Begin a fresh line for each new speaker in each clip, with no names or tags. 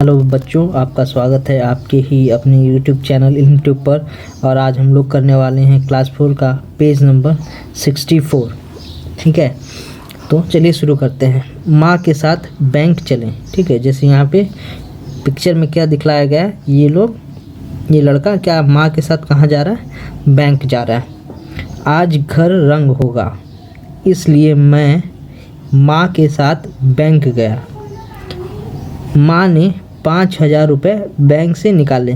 Hello बच्चों, आपका स्वागत है आपके ही अपने यूट्यूब चैनल इल्म ट्यूब पर। और आज हम लोग करने वाले हैं क्लास 4 का पेज नंबर 64। ठीक है, तो चलिए शुरू करते हैं। माँ के साथ बैंक चलें। ठीक है, जैसे यहाँ पे पिक्चर में क्या दिखलाया गया है, ये लड़का क्या माँ के साथ कहाँ जा रहा है? बैंक जा रहा है। आज घर रंग होगा, इसलिए मैं माँ के साथ बैंक गया। माँ ने 5,000 रुपये बैंक से निकाले।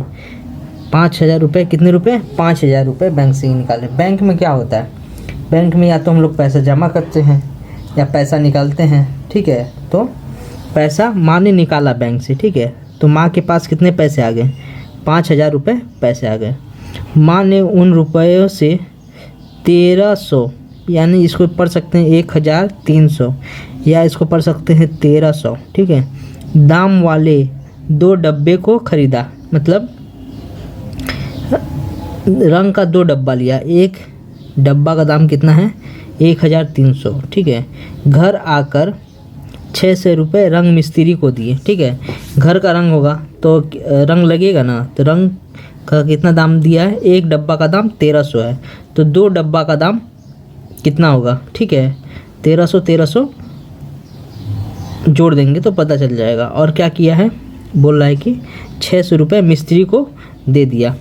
5,000 रुपये, कितने रुपए? 5,000 रुपये बैंक से ही निकाले। बैंक में क्या होता है? बैंक में या तो हम लोग पैसा जमा करते हैं या पैसा निकालते हैं। ठीक है, तो पैसा माँ ने निकाला बैंक से। ठीक है, तो माँ के पास कितने पैसे आ गए? 5,000 रुपये पैसे आ गए। माँ ने उन रुपयों से 1,300, यानी इसको पढ़ सकते हैं 1,300, या इसको पढ़ सकते हैं 1,300। ठीक है, दाम वाले 2 डब्बे को खरीदा। मतलब रंग का 2 डब्बा लिया। एक डब्बा का दाम कितना है? 1,300। ठीक है, घर आकर 600 रुपये रंग मिस्त्री को दिए। ठीक है, घर का रंग होगा तो रंग लगेगा ना, तो रंग का कितना दाम दिया है? एक डब्बा का दाम 1,300 है, तो 2 डब्बा का दाम कितना होगा? ठीक है, 1,300 जोड़ देंगे तो पता चल जाएगा। और क्या किया है? बोल रहा है कि 600 रुपये मिस्त्री को दे दिया।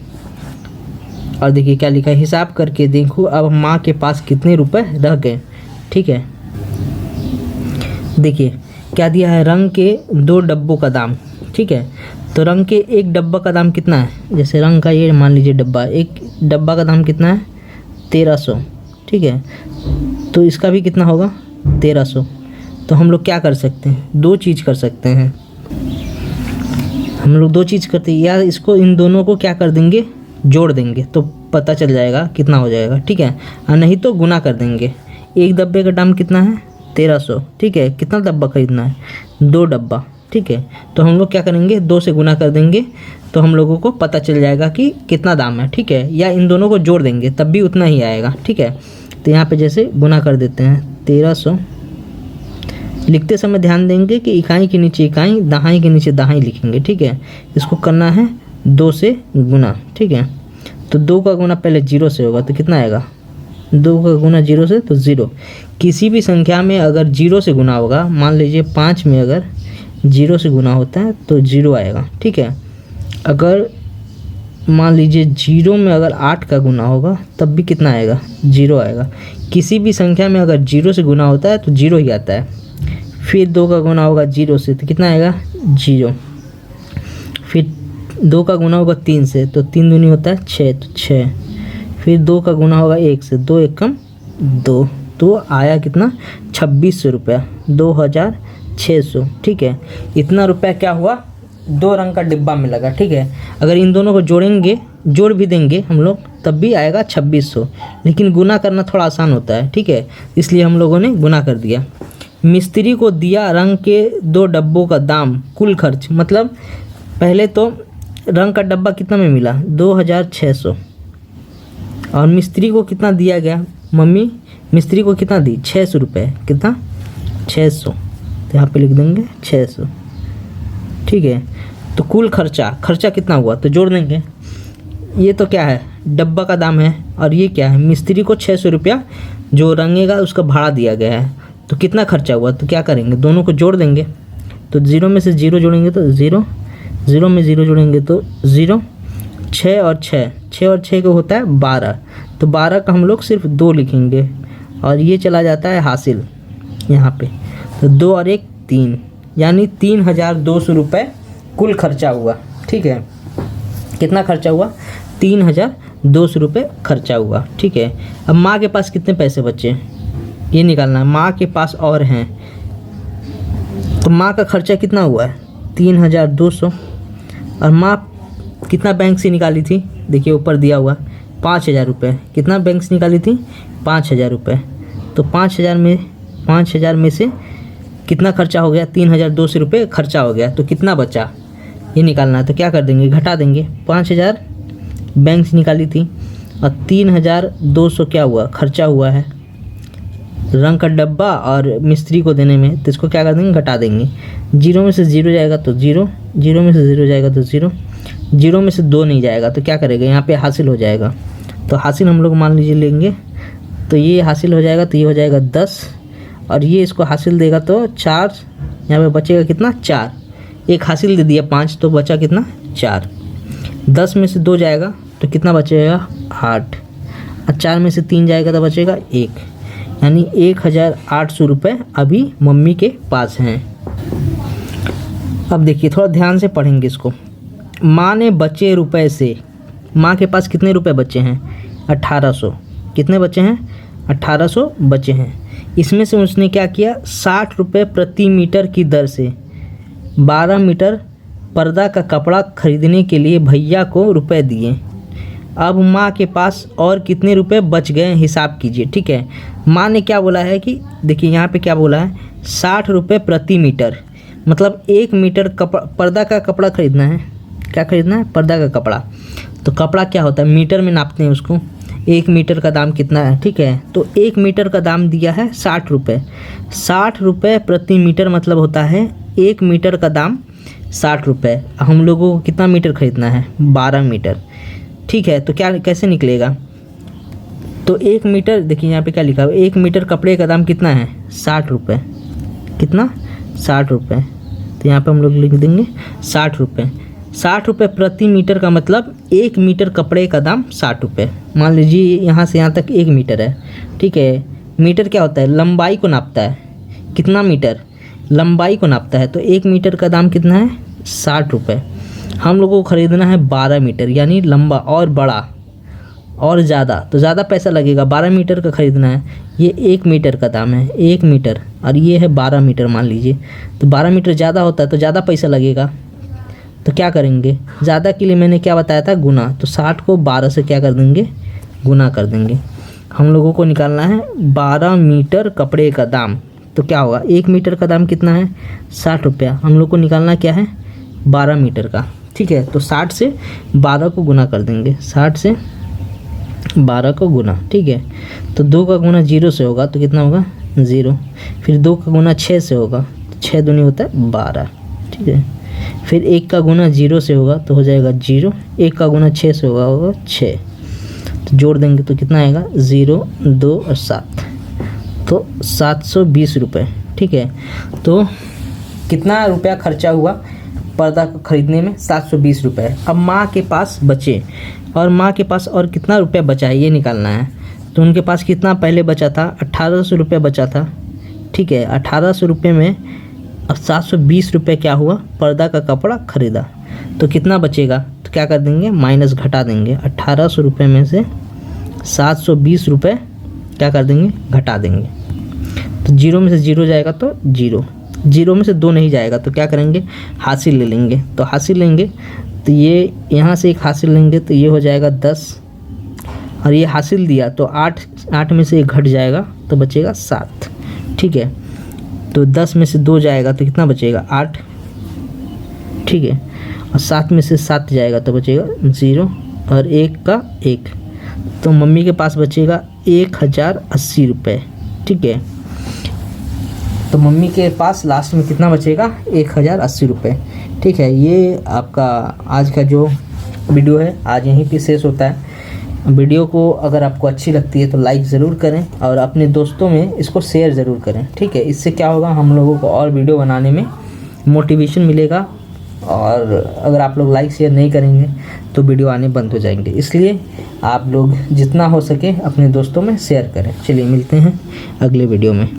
और देखिए क्या लिखा है, हिसाब करके देखो अब माँ के पास कितने रुपए रह गए। ठीक है, देखिए क्या दिया है, रंग के 2 डब्बों का दाम। ठीक है, तो रंग के एक डब्बा का दाम कितना है? जैसे रंग का ये मान लीजिए डब्बा, एक डब्बा का दाम कितना है? 1,300। ठीक है, तो इसका भी कितना होगा? 1,300। तो हम लोग क्या कर सकते हैं? 2 चीज़ कर सकते हैं। हम लोग 2 चीज़ करते हैं, या इसको इन दोनों को क्या कर देंगे? जोड़ देंगे तो पता चल जाएगा कितना हो जाएगा। ठीक है, और नहीं तो गुना कर देंगे। एक डब्बे का दाम कितना है? 1,300। ठीक है, कितना डब्बा खरीदना है? 2 डब्बा। ठीक है, तो हम लोग क्या करेंगे? 2 से गुना कर देंगे तो हम लोगों को पता चल जाएगा कि कितना दाम है। ठीक है, या इन दोनों को जोड़ देंगे तब भी उतना ही आएगा। ठीक है, तो यहाँ पे जैसे गुना कर देते हैं 1,300। लिखते समय ध्यान देंगे कि इकाई के नीचे इकाई, दहाई के नीचे दहाई लिखेंगे। ठीक है, इसको करना है 2 से गुना। ठीक है, तो 2 का गुना पहले 0 से होगा तो कितना आएगा? 2 का गुना 0 से तो 0। किसी भी संख्या में अगर 0 से गुना होगा, मान लीजिए 5 में अगर 0 से गुना होता है तो 0 आएगा। ठीक है, अगर मान लीजिए 0 में अगर 8 का गुना होगा तब भी कितना आएगा? 0 आएगा। किसी भी संख्या में अगर 0 से गुना होता है तो 0 ही आता है। फिर 2 का गुना होगा 0 से तो कितना आएगा? 0। फिर 2 का गुना होगा 3 से तो 3 दूनी होता है 6, तो 6। फिर 2 का गुना होगा 1 से, 2 एकम 2, तो आया कितना? 2,600 रुपया, 2,600। ठीक है, इतना रुपया क्या हुआ? 2 रंग का डिब्बा में लगा। ठीक है, अगर इन दोनों को जोड़ेंगे, जोड़ भी देंगे हम लोग तब भी आएगा 2,600, लेकिन गुना करना थोड़ा आसान होता है। ठीक है, इसलिए हम लोगों ने गुना कर दिया। मिस्त्री को दिया रंग के 2 डब्बों का दाम, कुल खर्च। मतलब पहले तो रंग का डब्बा कितना में मिला? 2,600। और मिस्त्री को कितना दिया गया? मम्मी मिस्त्री को कितना दी? 600 रुपये। कितना? 600। तो यहाँ पे लिख देंगे 600। ठीक है, तो कुल खर्चा कितना हुआ? तो जोड़ देंगे। ये तो क्या है? डब्बा का दाम है। और ये क्या है? मिस्त्री को 600 रुपया जो रंगेगा उसका भाड़ा दिया गया है। तो कितना खर्चा हुआ? तो क्या करेंगे? दोनों को जोड़ देंगे। तो 0 में से 0 जोड़ेंगे तो 0, 0 में 0 जोड़ेंगे तो 0। 6 और 6 को होता है 12, तो 12 का हम लोग सिर्फ 2 लिखेंगे और ये चला जाता है हासिल यहाँ पे। तो 2 और 1 3, यानी 3,200 रुपये कुल खर्चा हुआ। ठीक है, कितना खर्चा हुआ? 3,200 रुपये खर्चा हुआ। ठीक है, अब माँ के पास कितने पैसे बचे ये निकालना है। माँ के पास और हैं, तो माँ का खर्चा कितना हुआ है? 3,200। और माँ कितना बैंक से निकाली थी? देखिए ऊपर दिया हुआ 5,000 रुपये। कितना बैंक से निकाली थी? 5,000 रुपये। तो 5,000 में से कितना खर्चा हो गया? 3,200 रुपये खर्चा हो गया। तो कितना बचा ये निकालना है। तो क्या कर देंगे? घटा देंगे। 5,000 बैंक से निकाली थी और 3,200 क्या हुआ? खर्चा हुआ है रंग का डब्बा और मिस्त्री को देने में। तो इसको क्या कर देंगे? घटा देंगे। 0 में से 0 जाएगा तो 0, जीरो में से ज़ीरो जाएगा तो ज़ीरो, जीरो में से दो नहीं जाएगा तो क्या करेगा, यहाँ पे हासिल हो जाएगा। तो हासिल हम लोग मान लीजिए लेंगे, तो ये हासिल हो जाएगा, तो ये हो जाएगा 10, और ये इसको हासिल देगा तो 4, यहाँ पे बचेगा कितना 4, एक हासिल दे दिया 5, तो बचा कितना 4। 10 में से 2 जाएगा तो कितना बचेगा 8, और 4 में से 3 जाएगा तो बचेगा 1, यानी 1800 रुपये अभी मम्मी के पास हैं। अब देखिए थोड़ा ध्यान से पढ़ेंगे इसको। माँ ने बचे रुपए से, माँ के पास कितने रुपए बचे हैं 1800, कितने बचे हैं 1800 बचे हैं। इसमें से उसने क्या किया, 60 रुपये प्रति मीटर की दर से 12 मीटर पर्दा का कपड़ा खरीदने के लिए भैया को रुपए दिए। अब माँ के पास और कितने रुपए बच गए हिसाब कीजिए। ठीक है, माँ ने क्या बोला है कि देखिए यहाँ पे क्या बोला है, 60 रुपये प्रति मीटर, मतलब 1 मीटर कपड़ा, पर्दा का कपड़ा खरीदना है। क्या खरीदना है, पर्दा का कपड़ा। तो कपड़ा क्या होता है, मीटर में नापते हैं उसको। 1 मीटर का दाम कितना है, ठीक है, तो 1 मीटर का दाम दिया है 60 रुपये। 60 रुपये प्रति मीटर मतलब होता है 1 मीटर का दाम 60 रुपये। हम लोगों को कितना मीटर खरीदना है, 12 मीटर। ठीक है, तो क्या कैसे निकलेगा, तो 1 मीटर, देखिए यहाँ पे क्या लिखा है, 1 मीटर कपड़े का दाम कितना है 60 रुपये, कितना 60 रुपये। तो यहाँ पे हम लोग लिख देंगे 60 रुपये। 60 रुपये प्रति मीटर का मतलब 1 मीटर कपड़े का दाम 60 रुपये। मान लीजिए यहाँ से यहाँ तक 1 मीटर है। ठीक है, मीटर क्या होता है, लंबाई को नापता है, कितना मीटर, लंबाई को नापता है। तो 1 मीटर का दाम कितना है 60 रुपये। हम लोगों को ख़रीदना है 12 मीटर, यानी लंबा और बड़ा और ज़्यादा, तो ज़्यादा पैसा लगेगा। 12 मीटर का ख़रीदना है, ये 1 मीटर का दाम है 1 मीटर, और ये है 12 मीटर मान लीजिए। तो 12 मीटर ज़्यादा होता है तो ज़्यादा पैसा लगेगा। तो क्या करेंगे, ज़्यादा के लिए मैंने क्या बताया था, गुना। तो 60 को 12 से क्या कर देंगे, गुना कर देंगे। हम लोगों को निकालना है 12 मीटर कपड़े का दाम। तो क्या होगा, 1 मीटर का दाम कितना है 60 रुपया, हम लोग को निकालना क्या है 12 मीटर का। ठीक है, तो 60 से 12 को गुना कर देंगे, 60 से 12 को गुना। ठीक है, तो 2 का गुना 0 से होगा तो कितना होगा 0, फिर 2 का गुना 6 से होगा तो 6 दूनी होता है 12। ठीक है, फिर 1 का गुना 0 से होगा तो हो जाएगा 0, 1 का गुना 6 से होगा 6, तो जोड़ देंगे तो कितना आएगा 0, 2 और 7, तो 720 रुपये। ठीक है, तो कितना रुपया खर्चा हुआ पर्दा को खरीदने में, 720 रुपये। अब माँ के पास बचे, और माँ के पास और कितना रुपया बचा है ये निकालना है। तो उनके पास कितना पहले बचा था, 1800 रुपये बचा था। ठीक है, 1800 रुपये में अब 720 रुपये क्या हुआ, पर्दा का कपड़ा खरीदा, तो कितना बचेगा, तो क्या कर देंगे माइनस घटा देंगे। 1800 रुपये में से 720 रुपये क्या कर देंगे, घटा देंगे। तो 0 में से 0 जाएगा तो 0, 0 में से 2 नहीं जाएगा तो क्या करेंगे, हासिल ले लेंगे। तो हासिल लेंगे तो ये यहाँ से एक हासिल लेंगे तो ये हो जाएगा 10, और ये हासिल दिया तो 8 में से 1 घट जाएगा तो बचेगा 7। ठीक है, तो 10 में से 2 जाएगा तो कितना बचेगा 8। ठीक है, और 7 में से 7 जाएगा तो बचेगा 0, और 1 का 1, तो मम्मी के पास बचेगा 1080 रुपये। ठीक है, तो मम्मी के पास लास्ट में कितना बचेगा 1080 रुपये। ठीक है, ये आपका आज का जो वीडियो है आज यहीं पे शेष होता है। वीडियो को अगर आपको अच्छी लगती है तो लाइक ज़रूर करें, और अपने दोस्तों में इसको शेयर ज़रूर करें। ठीक है, इससे क्या होगा, हम लोगों को और वीडियो बनाने में मोटिवेशन मिलेगा, और अगर आप लोग लाइक शेयर नहीं करेंगे तो वीडियो आने बंद हो जाएंगे। इसलिए आप लोग जितना हो सके अपने दोस्तों में शेयर करें। चलिए मिलते हैं अगले वीडियो में।